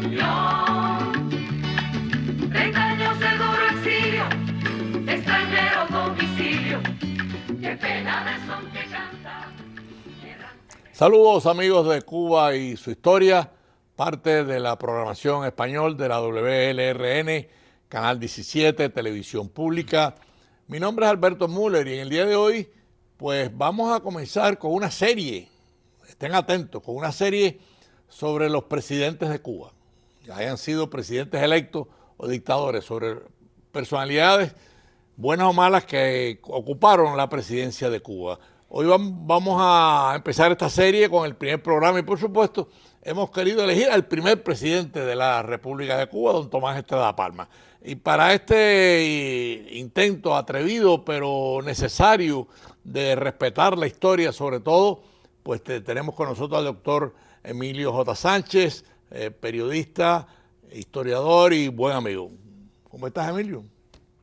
unión. 30 años de duro exilio, extranjero domicilio, qué pena de son que canta. Saludos amigos de Cuba y su historia, parte de la programación español de la WLRN, Canal 17, Televisión Pública. Mi nombre es Alberto Müller y en el día de hoy pues vamos a comenzar con una serie, estén atentos, con una serie sobre los presidentes de Cuba, ya hayan sido presidentes electos o dictadores, sobre personalidades buenas o malas que ocuparon la presidencia de Cuba. Hoy vamos a empezar esta serie con el primer programa y por supuesto hemos querido elegir al primer presidente de la República de Cuba, don Tomás Estrada Palma. Y para este intento atrevido pero necesario de respetar la historia sobre todo, pues tenemos con nosotros al doctor Emilio J. Sánchez, periodista, historiador y buen amigo. ¿Cómo estás, Emilio?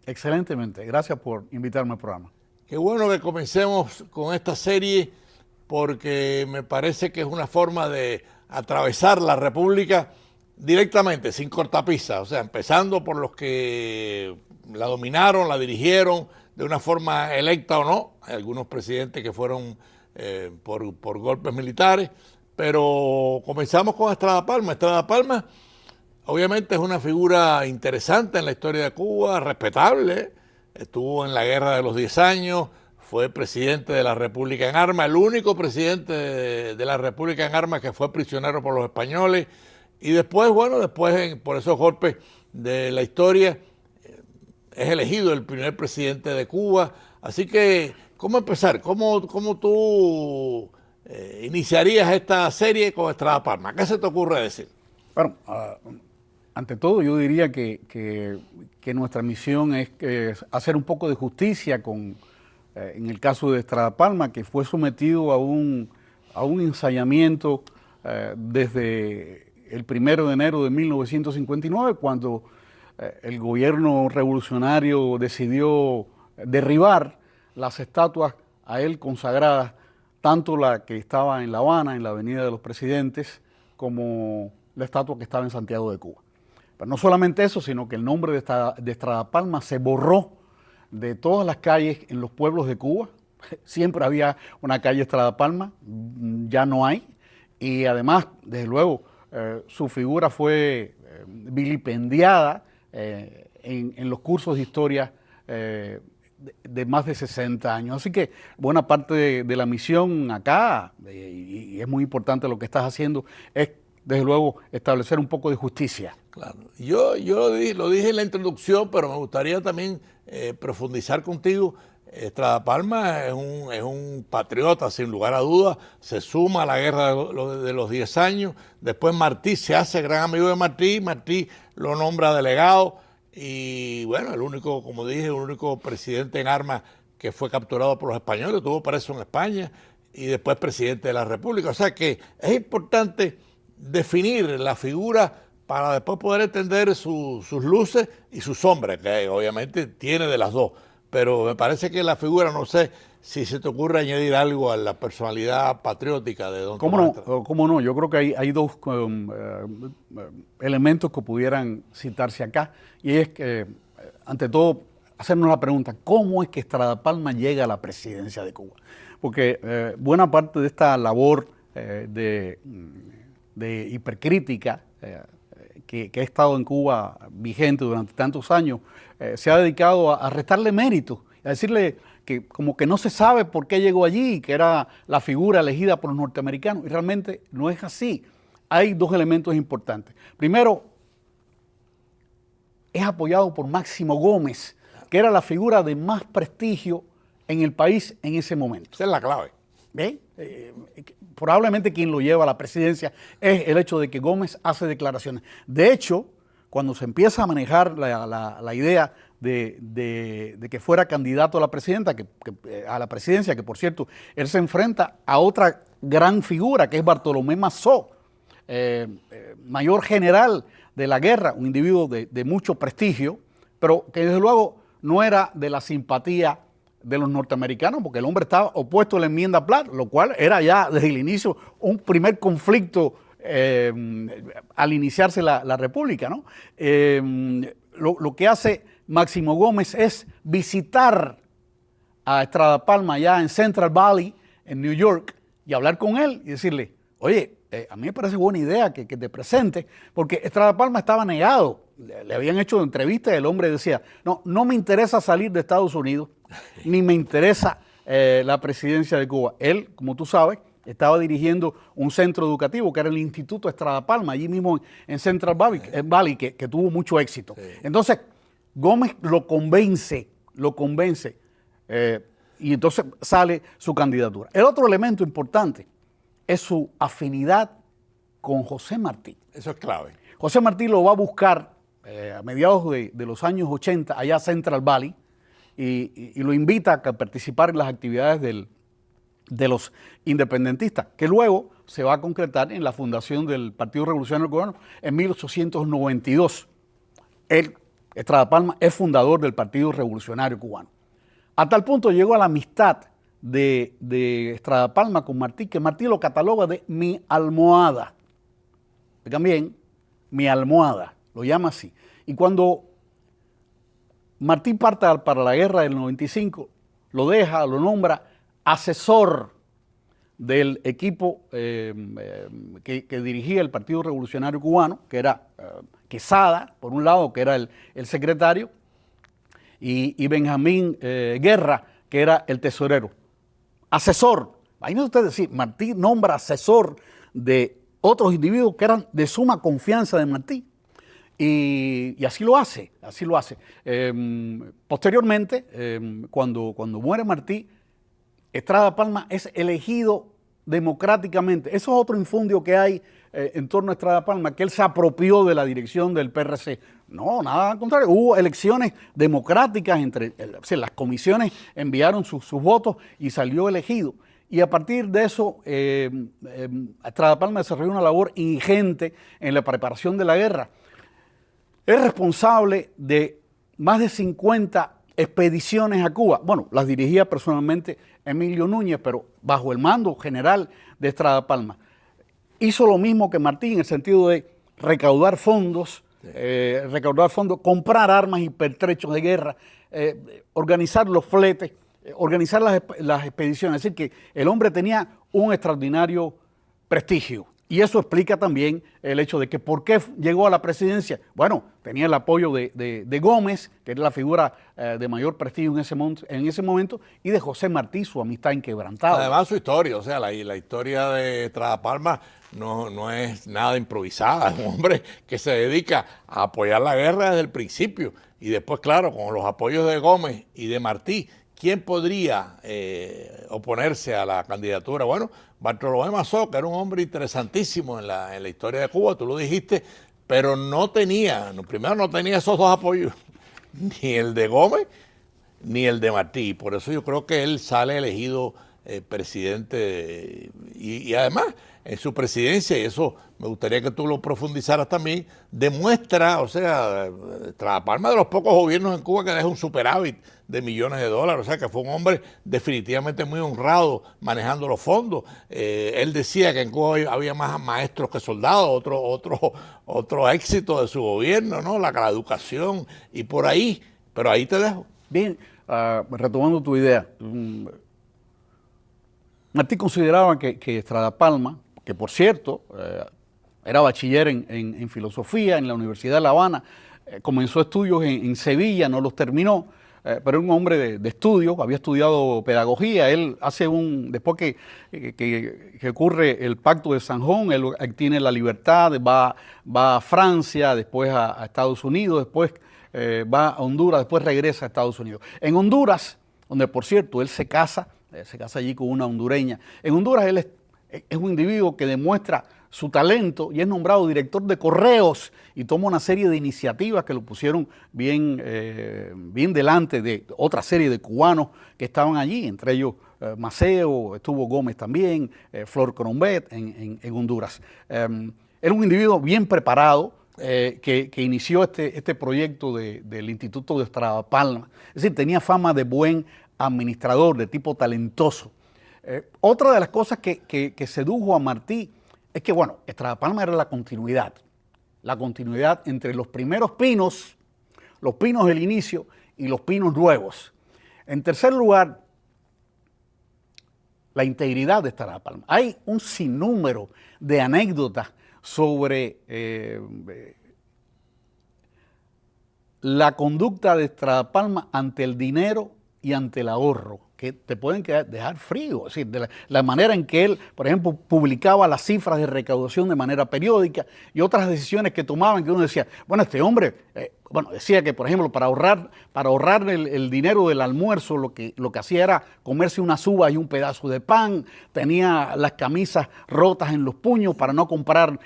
Excelentemente, gracias por invitarme al programa. Qué bueno que comencemos con esta serie porque me parece que es una forma de atravesar la República directamente, sin cortapisas, o sea, empezando por los que la dominaron, la dirigieron de una forma electa o no. Hay algunos presidentes que fueron por golpes militares, pero comenzamos con Estrada Palma. Estrada Palma obviamente es una figura interesante en la historia de Cuba, respetable. Estuvo en la Guerra de los 10 años, fue presidente de la República en Armas, el único presidente de la República en Armas que fue prisionero por los españoles. Y después, bueno, por esos golpes de la historia, es elegido el primer presidente de Cuba. Así que, ¿cómo empezar? ¿Cómo tú iniciarías esta serie con Estrada Palma? ¿Qué se te ocurre decir? Bueno, ante todo yo diría que nuestra misión es hacer un poco de justicia en el caso de Estrada Palma, que fue sometido a un ensayamiento desde el 1 de enero de 1959, cuando el gobierno revolucionario decidió derribar las estatuas a él consagradas, tanto la que estaba en La Habana, en la Avenida de los Presidentes, como la estatua que estaba en Santiago de Cuba. Pero no solamente eso, sino que el nombre de Estrada Palma se borró de todas las calles en los pueblos de Cuba. Siempre había una calle Estrada Palma, ya no hay. Y además, desde luego, su figura fue vilipendiada en los cursos de historia de más de 60 años. Así que buena parte de la misión acá, y es muy importante lo que estás haciendo, es desde luego establecer un poco de justicia. Claro. Yo lo dije en la introducción, pero me gustaría también profundizar contigo. Estrada Palma es un patriota, sin lugar a dudas, se suma a la guerra de los 10 años. Después Martí se hace gran amigo de Martí, Martí lo nombra delegado y bueno, el único, como dije, el único presidente en armas que fue capturado por los españoles, tuvo preso en España y después presidente de la República. O sea que es importante definir la figura para después poder entender sus luces y sus sombras, que obviamente tiene de las dos. Pero me parece que la figura, no sé si se te ocurre añadir algo a la personalidad patriótica de don Tomás Estrada. ¿Cómo no? Yo creo que hay dos elementos que pudieran citarse acá, y es que, ante todo, hacernos la pregunta, ¿cómo es que Estrada Palma llega a la presidencia de Cuba? Porque buena parte de esta labor de hipercrítica que ha estado en Cuba vigente durante tantos años, se ha dedicado a restarle mérito, a decirle que como que no se sabe por qué llegó allí, que era la figura elegida por los norteamericanos, y realmente no es así. Hay dos elementos importantes. Primero, es apoyado por Máximo Gómez, que era la figura de más prestigio en el país en ese momento. Esa es la clave. ¿Ve? Probablemente quien lo lleva a la presidencia es el hecho de que Gómez hace declaraciones. De hecho, cuando se empieza a manejar la idea de que fuera candidato a la presidencia, que por cierto, él se enfrenta a otra gran figura, que es Bartolomé Mazó, mayor general de la guerra, un individuo de mucho prestigio, pero que desde luego no era de la simpatía de los norteamericanos, porque el hombre estaba opuesto a la enmienda Platt, lo cual era ya desde el inicio un primer conflicto al iniciarse la República, ¿no? Lo que hace Máximo Gómez es visitar a Estrada Palma allá en Central Valley, en New York, y hablar con él y decirle, oye, a mí me parece buena idea que te presente, porque Estrada Palma estaba negado. Le habían hecho entrevistas y el hombre decía, no me interesa salir de Estados Unidos, ni me interesa la presidencia de Cuba. Él, como tú sabes, estaba dirigiendo un centro educativo que era el Instituto Estrada Palma, allí mismo en Central Valley, que tuvo mucho éxito. Sí. Entonces, Gómez lo convence, y entonces sale su candidatura. El otro elemento importante es su afinidad con José Martí. Eso es clave. José Martí lo va a buscar a mediados de los años 80 allá a Central Valley y lo invita a participar en las actividades de los independentistas, que luego se va a concretar en la fundación del Partido Revolucionario Cubano en 1892. Estrada Palma es fundador del Partido Revolucionario Cubano. A tal punto llegó a la amistad de Estrada Palma con Martí, que Martí lo cataloga de mi almohada. Oigan bien, mi almohada, lo llama así. Y cuando Martí parte para la guerra del 95, lo nombra asesor del equipo que dirigía el Partido Revolucionario Cubano, que era Quesada, por un lado, que era el secretario, y Benjamín Guerra, que era el tesorero. Asesor. Imagínense ustedes decir, Martí nombra asesor de otros individuos que eran de suma confianza de Martí. Y así lo hace, posteriormente, cuando muere Martí, Estrada Palma es elegido democráticamente. Eso es otro infundio que hay en torno a Estrada Palma, que él se apropió de la dirección del PRC. No, nada al contrario. Hubo elecciones democráticas, las comisiones enviaron sus votos y salió elegido. Y a partir de eso, Estrada Palma desarrolló una labor ingente en la preparación de la guerra. Es responsable de más de 50 expediciones a Cuba. Bueno, las dirigía personalmente Emilio Núñez, pero bajo el mando general de Estrada Palma. Hizo lo mismo que Martí en el sentido de recaudar fondos, comprar armas y pertrechos de guerra, organizar los fletes, organizar las expediciones. Es decir, que el hombre tenía un extraordinario prestigio. Y eso explica también el hecho de que ¿por qué llegó a la presidencia? Bueno, tenía el apoyo de Gómez, que era la figura de mayor prestigio en ese momento, y de José Martí, su amistad inquebrantable. Además su historia, o sea, la historia de Estrada Palma no es nada improvisada, es un hombre que se dedica a apoyar la guerra desde el principio. Y después, claro, con los apoyos de Gómez y de Martí, ¿quién podría oponerse a la candidatura? Bueno, Bartolomé Mazó, que era un hombre interesantísimo en la historia de Cuba, tú lo dijiste, pero primero no tenía esos dos apoyos, ni el de Gómez ni el de Martí. Por eso yo creo que él sale elegido presidente y además en su presidencia, y eso me gustaría que tú lo profundizaras también, demuestra, o sea, Estrada Palma de los pocos gobiernos en Cuba que deja un superávit de millones de dólares, o sea que fue un hombre definitivamente muy honrado manejando los fondos. Él decía que en Cuba había más maestros que soldados, otro éxito de su gobierno, ¿no? La educación y por ahí, pero ahí te dejo. Bien, retomando tu idea, Martí consideraba que Estrada Palma, que por cierto era bachiller en filosofía en la Universidad de La Habana, comenzó estudios en Sevilla, no los terminó, pero era un hombre de estudios, había estudiado pedagogía. Él después que ocurre el Pacto de Sanjón, él tiene la libertad, va a Francia, después a Estados Unidos, después va a Honduras, después regresa a Estados Unidos. En Honduras, donde por cierto él se casa allí con una hondureña. En Honduras él es un individuo que demuestra su talento y es nombrado director de correos y toma una serie de iniciativas que lo pusieron bien delante de otra serie de cubanos que estaban allí, entre ellos Maceo, estuvo Gómez también, Flor Crombet en Honduras. Era un individuo bien preparado que inició este proyecto del Instituto de Estrada Palma. Es decir, tenía fama de buen administrador, de tipo talentoso. Otra de las cosas que sedujo a Martí es que, bueno, Estrada Palma era la continuidad entre los primeros pinos, los pinos del inicio y los pinos nuevos. En tercer lugar, la integridad de Estrada Palma. Hay un sinnúmero de anécdotas sobre la conducta de Estrada Palma ante el dinero y ante el ahorro, que te pueden dejar frío. Es decir, de la manera en que él, por ejemplo, publicaba las cifras de recaudación de manera periódica y otras decisiones que tomaban, que uno decía, bueno, este hombre, decía que, por ejemplo, para ahorrar el dinero del almuerzo, lo que hacía era comerse unas uvas y un pedazo de pan, tenía las camisas rotas en los puños para no comprar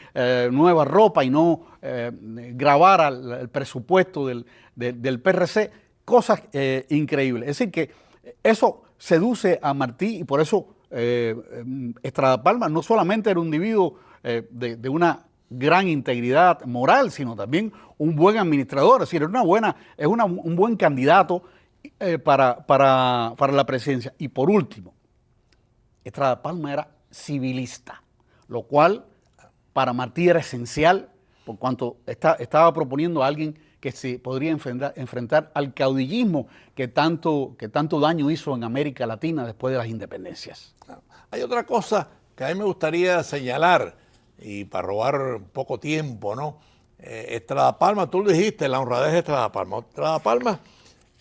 nueva ropa y no grabar el presupuesto del PRC, cosas increíbles. Es decir, que eso seduce a Martí y por eso Estrada Palma no solamente era un individuo de una gran integridad moral, sino también un buen administrador, es decir, un buen candidato para la presidencia. Y por último, Estrada Palma era civilista, lo cual para Martí era esencial por cuanto estaba proponiendo a alguien que se podría enfrentar al caudillismo que tanto daño hizo en América Latina después de las independencias. Hay otra cosa que a mí me gustaría señalar, y para robar poco tiempo, ¿no? Estrada Palma, tú lo dijiste, la honradez de Estrada Palma. Estrada Palma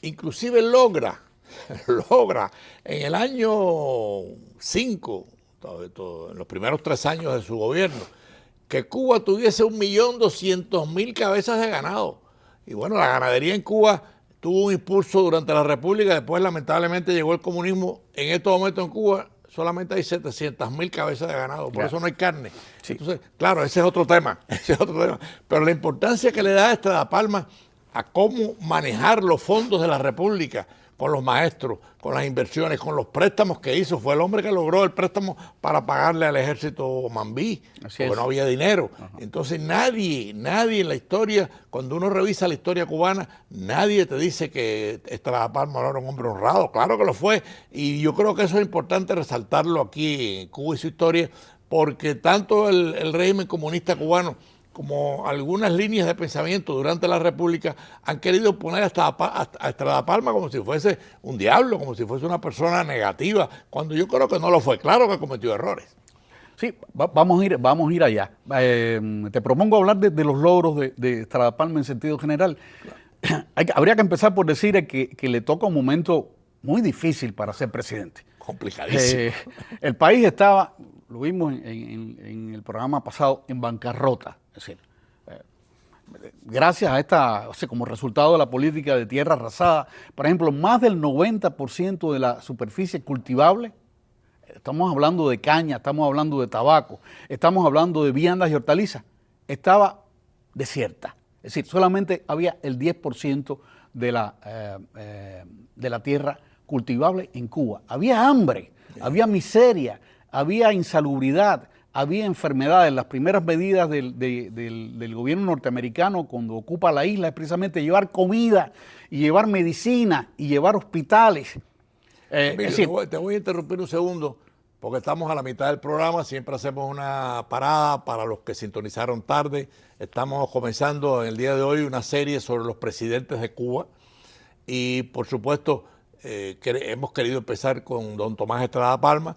inclusive logra en el año 5, en los primeros 3 años de su gobierno, que Cuba tuviese 1.200.000 cabezas de ganado. Y bueno, la ganadería en Cuba tuvo un impulso durante la República, después lamentablemente llegó el comunismo. En estos momentos en Cuba solamente hay 700.000 cabezas de ganado, por eso no hay carne. Sí. Entonces, claro, ese es otro tema, Pero la importancia que le da Estrada Palma a cómo manejar los fondos de la República, con los maestros, con las inversiones, con los préstamos que hizo. Fue el hombre que logró el préstamo para pagarle al ejército Mambí, porque no había dinero. Ajá. Entonces nadie en la historia, cuando uno revisa la historia cubana, nadie te dice que Estrada Palma no era un hombre honrado. Claro que lo fue, y yo creo que eso es importante resaltarlo aquí en Cuba y su historia, porque tanto el régimen comunista cubano como algunas líneas de pensamiento durante la República han querido poner a Estrada Palma como si fuese un diablo, como si fuese una persona negativa, cuando yo creo que no lo fue. Claro que cometió errores. Sí, vamos a ir allá. Te propongo hablar de los logros de Estrada Palma en sentido general. Claro. Habría que empezar por decir que le toca un momento muy difícil para ser presidente. Complicadísimo. El país estaba, lo vimos en el programa pasado, en bancarrota. Es decir, gracias a como resultado de la política de tierra arrasada, por ejemplo, más del 90% de la superficie cultivable, estamos hablando de caña, estamos hablando de tabaco, estamos hablando de viandas y hortalizas, estaba desierta. Es decir, solamente había el 10% de la tierra cultivable en Cuba. Había hambre, había miseria, había insalubridad, había enfermedades. Las primeras medidas del gobierno norteamericano cuando ocupa la isla es precisamente llevar comida y llevar medicina y llevar hospitales. Te voy a interrumpir un segundo porque estamos a la mitad del programa. Siempre hacemos una parada para los que sintonizaron tarde. Estamos comenzando en el día de hoy una serie sobre los presidentes de Cuba y por supuesto hemos querido empezar con don Tomás Estrada Palma.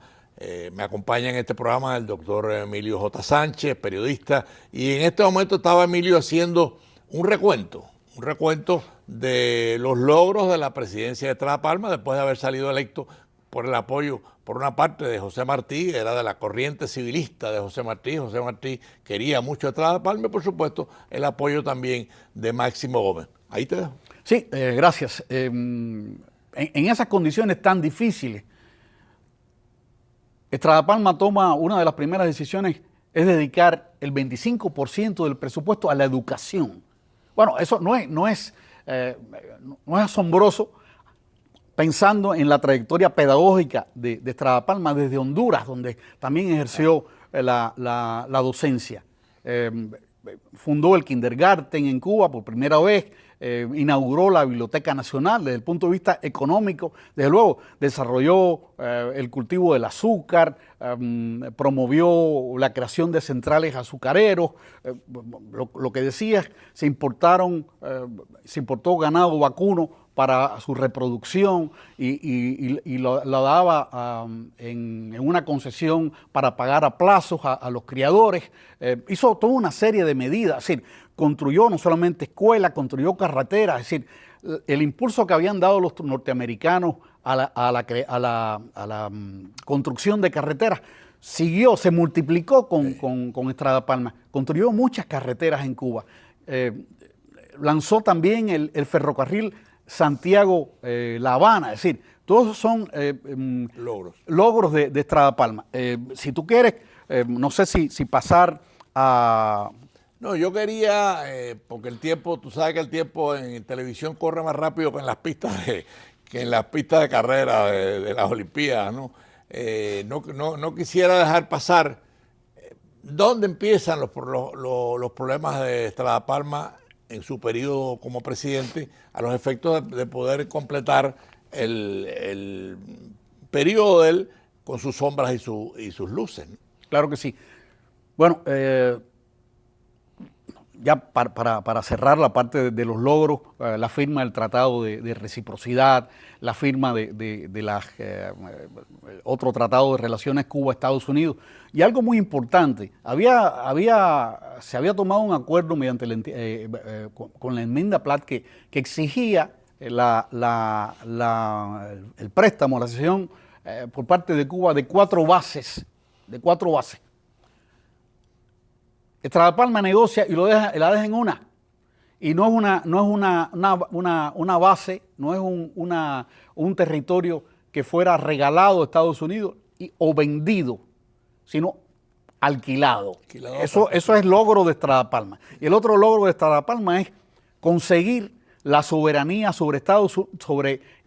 Me acompaña en este programa el doctor Emilio J. Sánchez, periodista, y en este momento estaba Emilio haciendo un recuento de los logros de la presidencia de Estrada Palma después de haber salido electo por el apoyo, por una parte, de José Martí, era de la corriente civilista de José Martí. José Martí quería mucho a Estrada Palma y, por supuesto, el apoyo también de Máximo Gómez. Ahí te dejo. Sí, gracias. En esas condiciones tan difíciles, Estrada Palma toma una de las primeras decisiones, es dedicar el 25% del presupuesto a la educación. Bueno, eso no es asombroso pensando en la trayectoria pedagógica de Estrada Palma desde Honduras, donde también ejerció la docencia. Fundó el kindergarten en Cuba por primera vez, inauguró la Biblioteca Nacional desde el punto de vista económico, desde luego desarrolló el cultivo del azúcar, promovió la creación de centrales azucareros, lo que decía, se importó ganado vacuno para su reproducción y lo daba en una concesión para pagar a plazos a los criadores. Hizo toda una serie de medidas, es decir, construyó no solamente escuelas, construyó carreteras, es decir, el impulso que habían dado los norteamericanos a la construcción de carreteras siguió, se multiplicó con Estrada Palma, construyó muchas carreteras en Cuba, lanzó también el ferrocarril Santiago-La Habana, es decir, todos son logros de Estrada Palma. Si tú quieres, no sé si pasar a... No, yo quería, porque el tiempo, tú sabes que el tiempo en televisión corre más rápido que en las pistas de carrera de las Olimpiadas, ¿no? No quisiera dejar pasar dónde empiezan los problemas de Estrada Palma en su periodo como presidente, a los efectos de poder completar el periodo de él con sus sombras y sus luces, ¿no? Claro que sí. Bueno, ya para cerrar la parte de los logros, la firma del Tratado de Reciprocidad, la firma de otro Tratado de Relaciones Cuba-Estados Unidos, y algo muy importante, se había tomado un acuerdo mediante con la enmienda Platt que exigía el préstamo, la cesión por parte de Cuba de cuatro bases. Estrada Palma negocia y la deja en una. Y no es una base, no es un territorio que fuera regalado a Estados Unidos o vendido, sino alquilado. Eso es logro de Estrada Palma. Y el otro logro de Estrada Palma es conseguir la soberanía sobre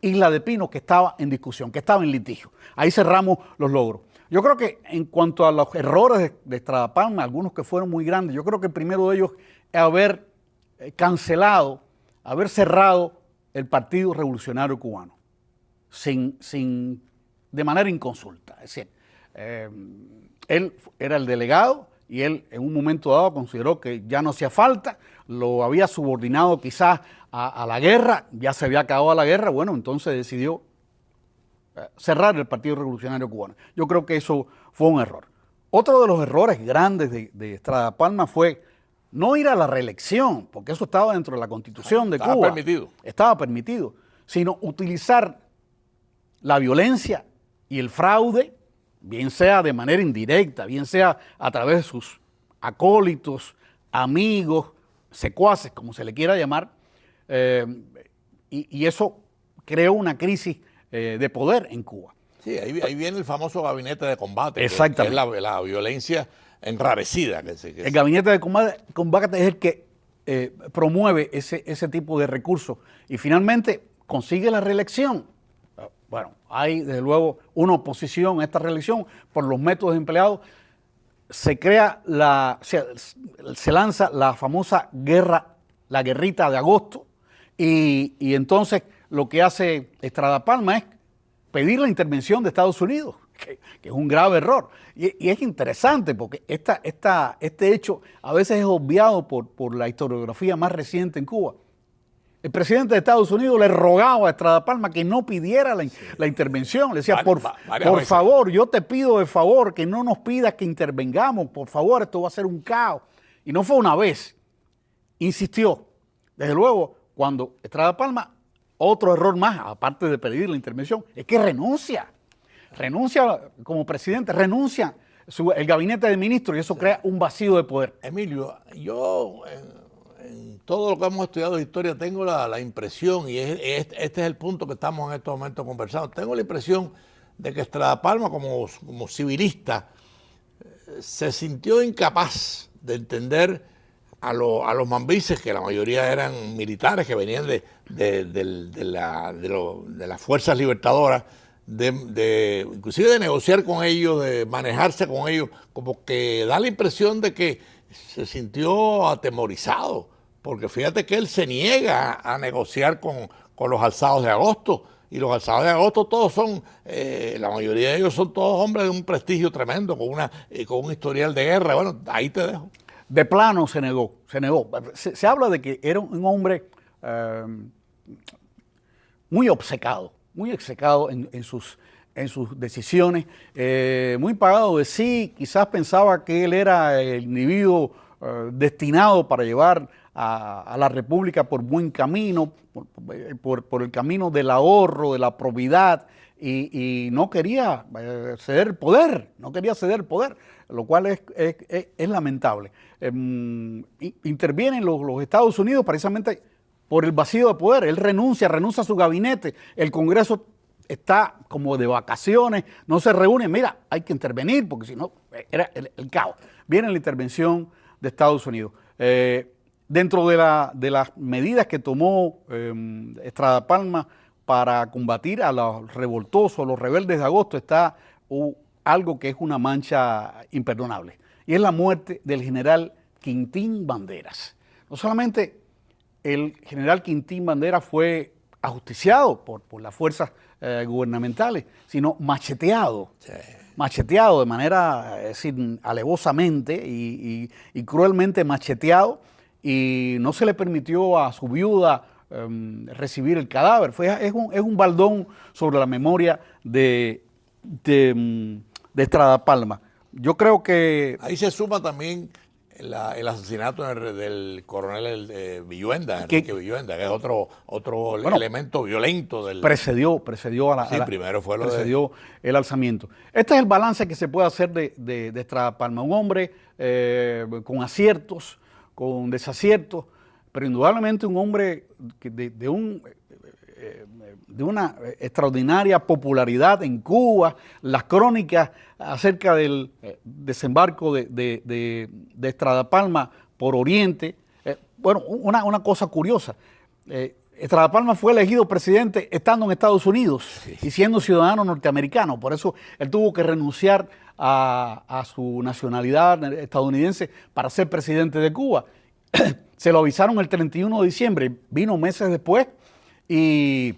Isla de Pinos, que estaba en discusión, que estaba en litigio. Ahí cerramos los logros. Yo creo que en cuanto a los errores de Estrada Palma, algunos que fueron muy grandes, yo creo que el primero de ellos es haber cancelado, haber cerrado el Partido Revolucionario Cubano de manera inconsulta. Es decir, él era el delegado y él en un momento dado consideró que ya no hacía falta, lo había subordinado quizás a la guerra, ya se había acabado la guerra, bueno, entonces decidió cerrar el Partido Revolucionario Cubano. Yo creo que eso fue un error. Otro de los errores grandes de Estrada Palma fue no ir a la reelección, porque eso estaba dentro de la Constitución de Cuba. Estaba permitido. Sino utilizar la violencia y el fraude, bien sea de manera indirecta, bien sea a través de sus acólitos, amigos, secuaces, como se le quiera llamar, y eso creó una crisis de poder en Cuba. Sí, ahí viene el famoso gabinete de combate. Exactamente. Que es la violencia enrarecida. El gabinete de combate es el que promueve ese tipo de recursos y finalmente consigue la reelección. Bueno, hay desde luego una oposición a esta reelección por los métodos empleados. Se lanza la famosa la guerrita de agosto y entonces lo que hace Estrada Palma es pedir la intervención de Estados Unidos, que es un grave error. Y es interesante porque este hecho a veces es obviado por la historiografía más reciente en Cuba. El presidente de Estados Unidos le rogaba a Estrada Palma que no pidiera la intervención. Le decía, por favor, yo te pido de favor que no nos pidas que intervengamos. Por favor, esto va a ser un caos. Y no fue una vez. Insistió. Desde luego, cuando Estrada Palma, otro error más, aparte de pedir la intervención, es que renuncia como presidente, renuncia el gabinete de ministros y eso crea un vacío de poder. Emilio, yo en todo lo que hemos estudiado de historia tengo la impresión, y este es el punto que estamos en estos momentos conversando, tengo la impresión de que Estrada Palma como civilista se sintió incapaz de entender a los mambises, que la mayoría eran militares que venían de las fuerzas libertadoras, inclusive de negociar con ellos, de manejarse con ellos, como que da la impresión de que se sintió atemorizado, porque fíjate que él se niega a negociar con los alzados de agosto. Y los alzados de agosto todos son, la mayoría de ellos son todos hombres de un prestigio tremendo, con un historial de guerra. Bueno, ahí te dejo. De plano se negó. Se habla de que era un hombre muy obcecado en sus decisiones, muy pagado de sí. Quizás pensaba que él era el individuo destinado para llevar a la República por buen camino, por el camino del ahorro, de la probidad, y no quería ceder poder, lo cual es lamentable. Intervienen los Estados Unidos precisamente por el vacío de poder. Él renuncia a su gabinete, el Congreso está como de vacaciones, no se reúne. Mira, hay que intervenir porque si no, era el caos. Viene la intervención de Estados Unidos. Dentro de las medidas que tomó Estrada Palma para combatir a los revoltosos, los rebeldes de agosto, está algo que es una mancha imperdonable, y es la muerte del general Quintín Banderas. No solamente el general Quintín Banderas fue ajusticiado por las fuerzas gubernamentales, sino macheteado. Sí. Macheteado de manera, es decir, alevosamente y cruelmente macheteado, y no se le permitió a su viuda recibir el cadáver. Es un baldón sobre la memoria de Estrada Palma. Yo creo que... Ahí se suma también el asesinato del coronel Villuenda, Enrique Villuenda, que es otro elemento violento del... Precedió a la... Sí, primero fue precedió el alzamiento. Este es el balance que se puede hacer de Estrada Palma. Un hombre con aciertos, con desaciertos, pero indudablemente un hombre de una extraordinaria popularidad en Cuba. Las crónicas acerca del desembarco de Estrada Palma por Oriente. Bueno, una cosa curiosa, Estrada Palma fue elegido presidente estando en Estados Unidos, sí, y siendo ciudadano norteamericano. Por eso él tuvo que renunciar a su nacionalidad estadounidense para ser presidente de Cuba. Se lo avisaron el 31 de diciembre, vino meses después y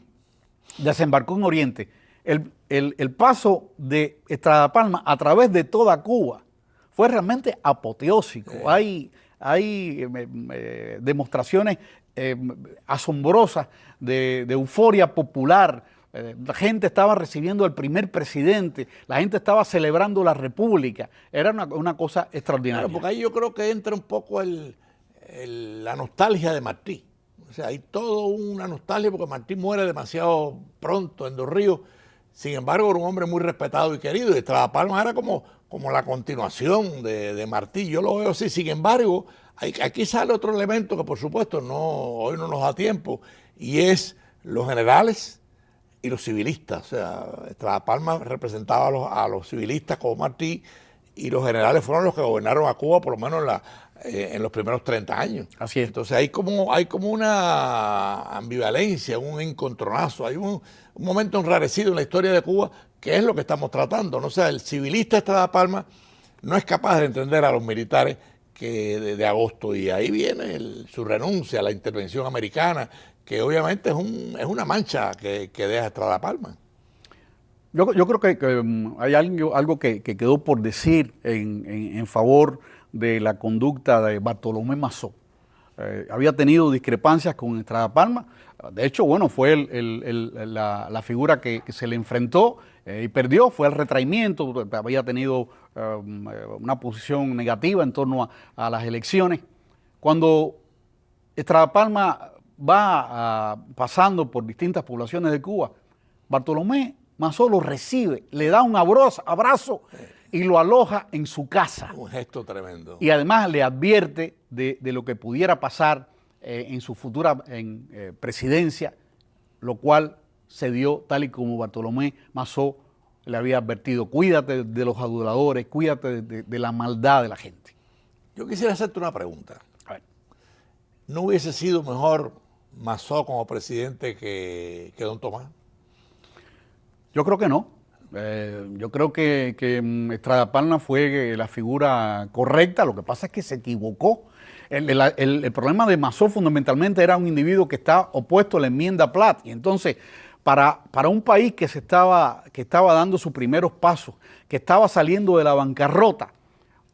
desembarcó en Oriente. El paso de Estrada Palma a través de toda Cuba fue realmente apoteósico. Hay demostraciones asombrosas de euforia popular. La gente estaba recibiendo al primer presidente, la gente estaba celebrando la República. Era una cosa extraordinaria. Claro, porque ahí yo creo que entra un poco la nostalgia de Martí. O sea, hay toda una nostalgia porque Martí muere demasiado pronto en Dos Ríos. Sin embargo, era un hombre muy respetado y querido. Y Estrada Palma era como la continuación de Martí. Yo lo veo así. Sin embargo, aquí sale otro elemento que, por supuesto, hoy no nos da tiempo, y es los generales y los civilistas. O sea, Estrada Palma representaba a los civilistas como Martí, y los generales fueron los que gobernaron a Cuba, por lo menos en los primeros 30 años. Así es. Entonces hay como una ambivalencia, un encontronazo, hay un momento enrarecido en la historia de Cuba, que es lo que estamos tratando, ¿no? O sea, el civilista Estrada Palma no es capaz de entender a los militares de agosto, y ahí viene su renuncia a la intervención americana, que obviamente es una mancha que deja Estrada Palma. Yo creo que hay algo que quedó por decir en favor de la conducta de Bartolomé Mazó. Había tenido discrepancias con Estrada Palma. De hecho, bueno, fue la figura que se le enfrentó y perdió, fue el retraimiento. Había tenido una posición negativa en torno a las elecciones. Cuando Estrada Palma va pasando por distintas poblaciones de Cuba, Bartolomé Mazó lo recibe, le da un abrazo y lo aloja en su casa. Un gesto tremendo. Y además le advierte de lo que pudiera pasar en su futura presidencia, lo cual se dio tal y como Bartolomé Mazó le había advertido. Cuídate de los aduladores, cuídate de la maldad de la gente. Yo quisiera hacerte una pregunta. A ver. ¿No hubiese sido mejor Mazó como presidente que don Tomás? Yo creo que no. Yo creo que Estrada Palma fue la figura correcta. Lo que pasa es que se equivocó. El problema de Mazó fundamentalmente era un individuo que está opuesto a la enmienda Platt, y entonces para un país que estaba dando sus primeros pasos, que estaba saliendo de la bancarrota,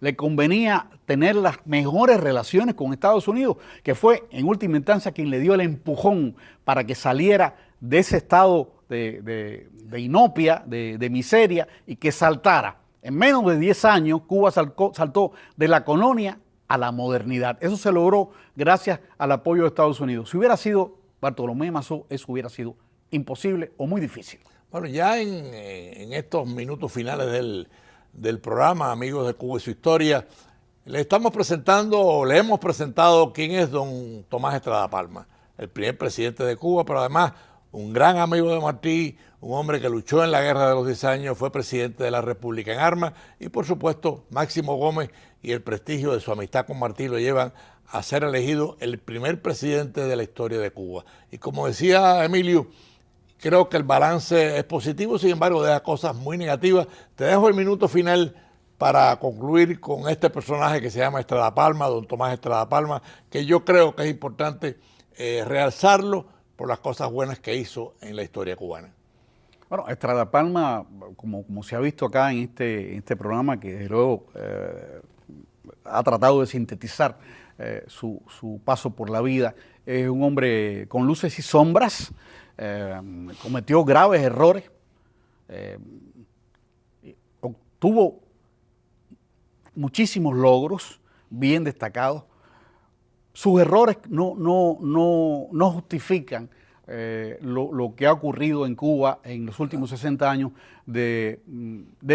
le convenía tener las mejores relaciones con Estados Unidos, que fue en última instancia quien le dio el empujón para que saliera de ese estado de inopia, de miseria, y que saltara. En menos de 10 años, Cuba saltó de la colonia a la modernidad. Eso se logró gracias al apoyo de Estados Unidos. Si hubiera sido Bartolomé Mazó, eso hubiera sido imposible o muy difícil. Bueno, ya en estos minutos finales del programa, amigos de Cuba y su historia, le hemos presentado quién es don Tomás Estrada Palma, el primer presidente de Cuba, pero además un gran amigo de Martí, un hombre que luchó en la Guerra de los 10 años, fue presidente de la República en armas, y por supuesto Máximo Gómez y el prestigio de su amistad con Martí lo llevan a ser elegido el primer presidente de la historia de Cuba. Y como decía Emilio, creo que el balance es positivo, sin embargo deja cosas muy negativas. Te dejo el minuto final para concluir con este personaje que se llama Estrada Palma, don Tomás Estrada Palma, que yo creo que es importante realzarlo por las cosas buenas que hizo en la historia cubana. Bueno, Estrada Palma, como se ha visto acá en este programa, que desde luego ha tratado de sintetizar su paso por la vida, es un hombre con luces y sombras, cometió graves errores, obtuvo muchísimos logros bien destacados. Sus errores no justifican lo que ha ocurrido en Cuba en los últimos 60 años de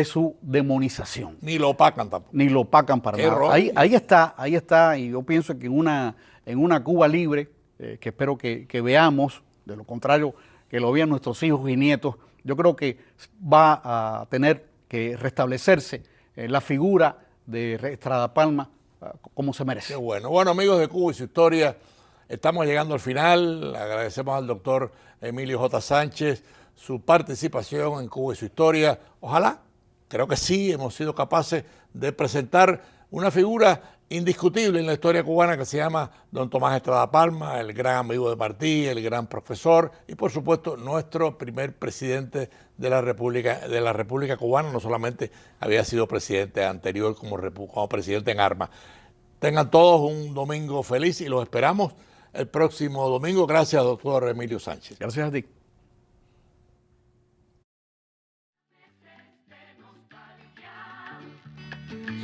su demonización. Ni lo opacan tampoco. Ni lo opacan para nada. Ahí está, y yo pienso que en una Cuba libre, que espero que veamos, de lo contrario, que lo vean nuestros hijos y nietos, yo creo que va a tener que restablecerse la figura de Estrada Palma como se merece. Qué bueno. Bueno, amigos de Cuba y su historia, estamos llegando al final. Agradecemos al doctor Emilio J. Sánchez su participación en Cuba y su historia. Ojalá, creo que sí, hemos sido capaces de presentar una figura indiscutible en la historia cubana que se llama don Tomás Estrada Palma, el gran amigo de Martí, el gran profesor y por supuesto nuestro primer presidente de la República Cubana. No solamente había sido presidente anterior como presidente en armas. Tengan todos un domingo feliz y los esperamos el próximo domingo. Gracias, doctor Emilio Sánchez. Gracias a ti.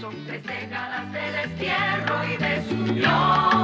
Son 3 décadas de destierro y desunión.